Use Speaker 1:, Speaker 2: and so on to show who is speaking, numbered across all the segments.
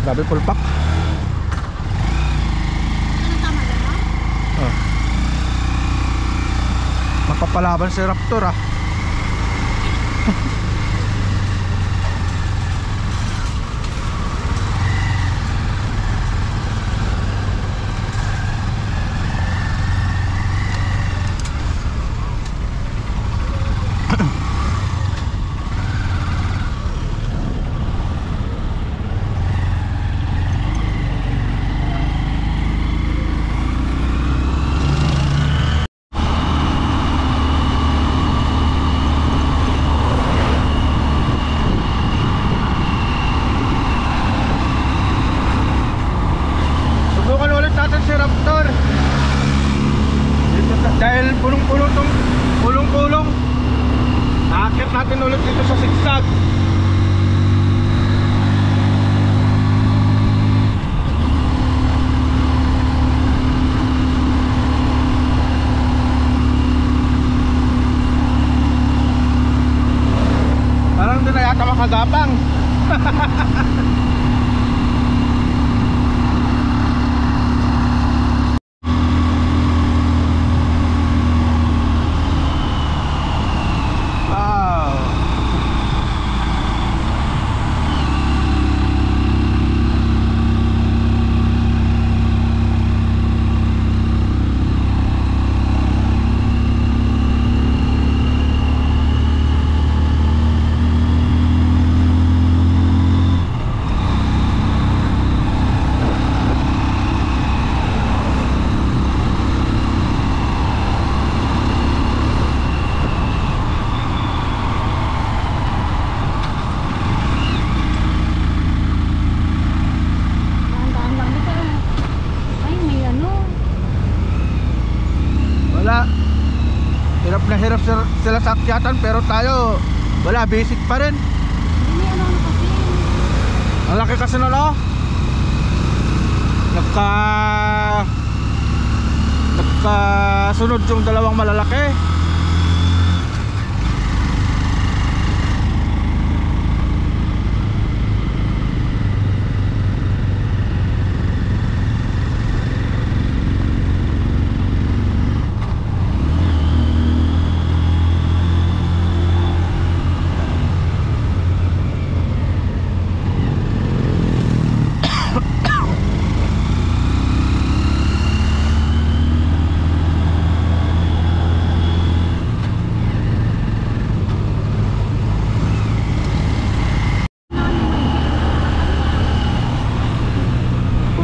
Speaker 1: Grabe pulpak.
Speaker 2: Ano tama na?
Speaker 1: Oh. Mapapalaban si Raptor ah. Subukan ulit natin si Raptor. Dahil pulong-pulong tong pulong-pulong, aakit natin ulit dito sa sigsag. Parang hindi na yata makagapang.
Speaker 2: Dahan-dahan lang dito. Ay, may ano.
Speaker 1: Wala. Hirap na hirap sila sa akyatan, pero tayo wala, basic pa rin.
Speaker 2: Hindi, may ano kasi.
Speaker 1: Ang laki kasi na no? Nagkasunod yung dalawang malalaki.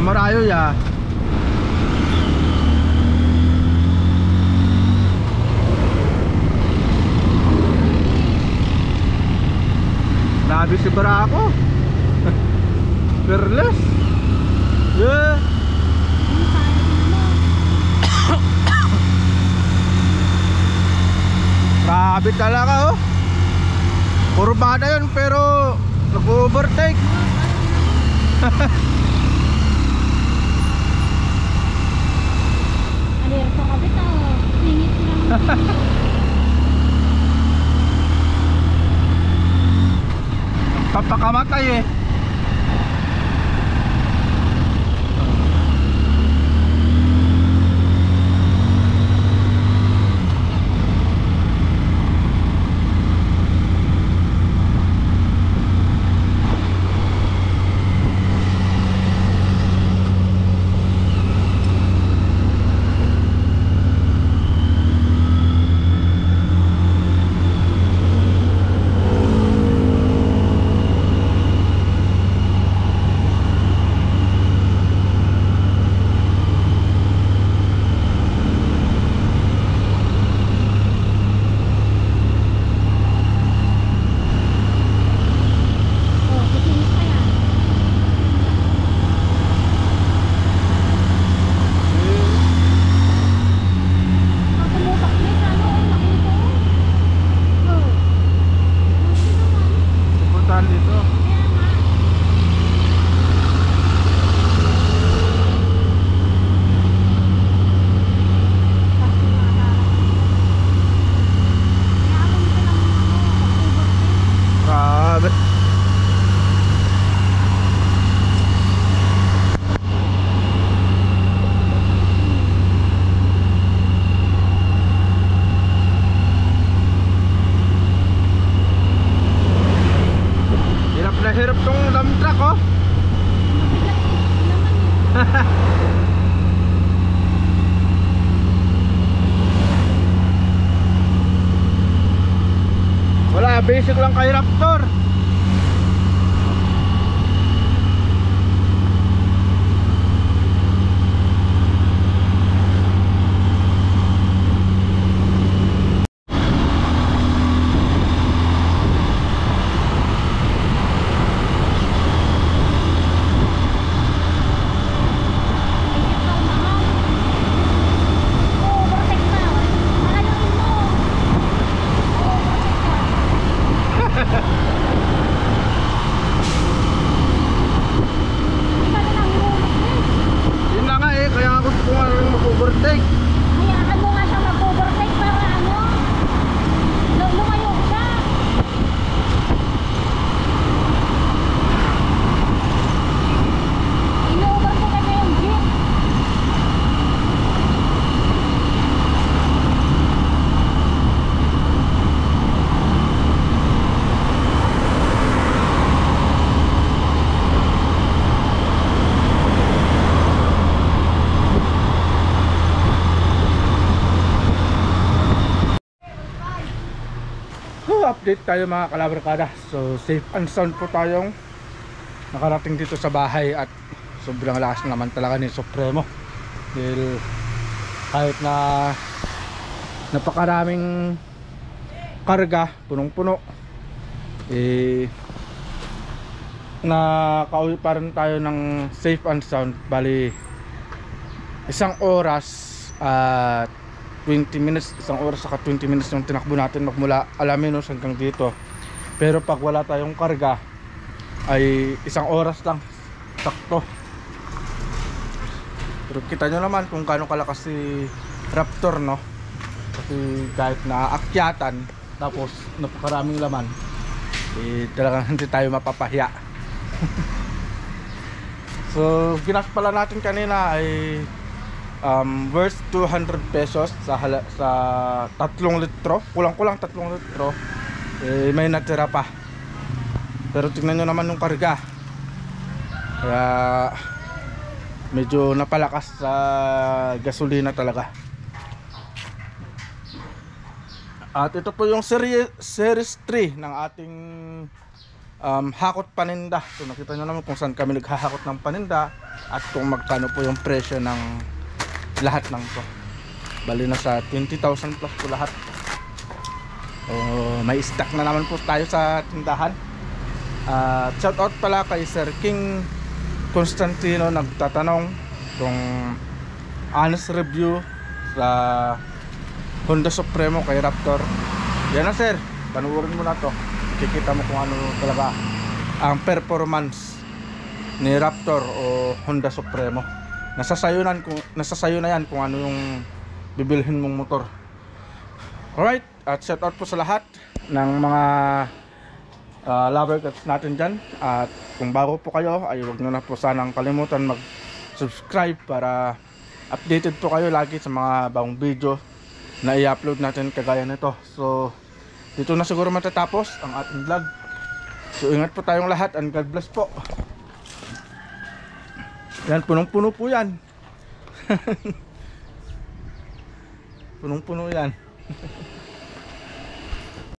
Speaker 1: Marayo ya. Grabe si Barako. Fearless. Yeah.
Speaker 2: Ano tayo ano?
Speaker 1: Grabe talaga oh. Kurbada yun pero nag-overtake.
Speaker 2: Alerto ka bita oh. Singit lang.
Speaker 1: Papakamatay eh. Itong dump truck oh.
Speaker 2: Naman eh.
Speaker 1: Wala, basic lang kay Raptor. Yun na nga eh, kaya ako kung ano mag-overtake.
Speaker 2: Hayaan mo nga siya mag-overtake para ano, lumayo siya. Ino-overtake na yung jeep.
Speaker 1: Update tayo mga kalabarkada. So safe and sound po tayong nakarating dito sa bahay at sobrang lakas naman talaga ni Supremo. Dahil kahit na napakaraming karga, punong-puno, eh nakauwi pa rin tayo ng safe and sound. Bali 1 oras at 20 minutes, 1 oras saka 20 minutes yung tinakbo natin magmula Alaminos hanggang dito. Pero pag wala tayong karga ay 1 oras lang sakto. Pero kita nyo naman kung gaano kalakas si Raptor, no? Kasi kahit naaakyatan tapos napakaraming laman, eh talagang hindi tayo mapapahiya. So ginas pala natin kanina ay worth 200 pesos sa 3 litro, kulang-kulang 3 litro, eh, may natira pa. Pero tingnan nyo naman yung karga, kaya medyo napalakas sa gasolina talaga. At ito po yung series 3 ng ating hakot paninda. So nakita nyo naman kung saan kami naghahakot ng paninda at kung magkano po yung presyo ng lahat ng to. Bali na sa 20,000 plus po lahat. May stock na naman po tayo sa tindahan. Shout out pala kay Sir King Constantino, nagtatanong kung honest review sa Honda Supremo kay Raptor. Yan na sir, panuorin mo na to. Kikita mo kung ano talaga ang performance ni Raptor o Honda Supremo. Nasa sayo na yan kung ano yung bibilhin mong motor. Alright, at shout out po sa lahat ng mga lover cats natin dyan. At kung bago po kayo ay huwag nyo na po sanang kalimutan mag subscribe para updated po kayo lagi sa mga bagong video na i-upload natin kagaya nito. So dito na siguro matatapos ang ating vlog. So ingat po tayong lahat and God bless po. Yan, punong-puno po yan. Punong-puno yan.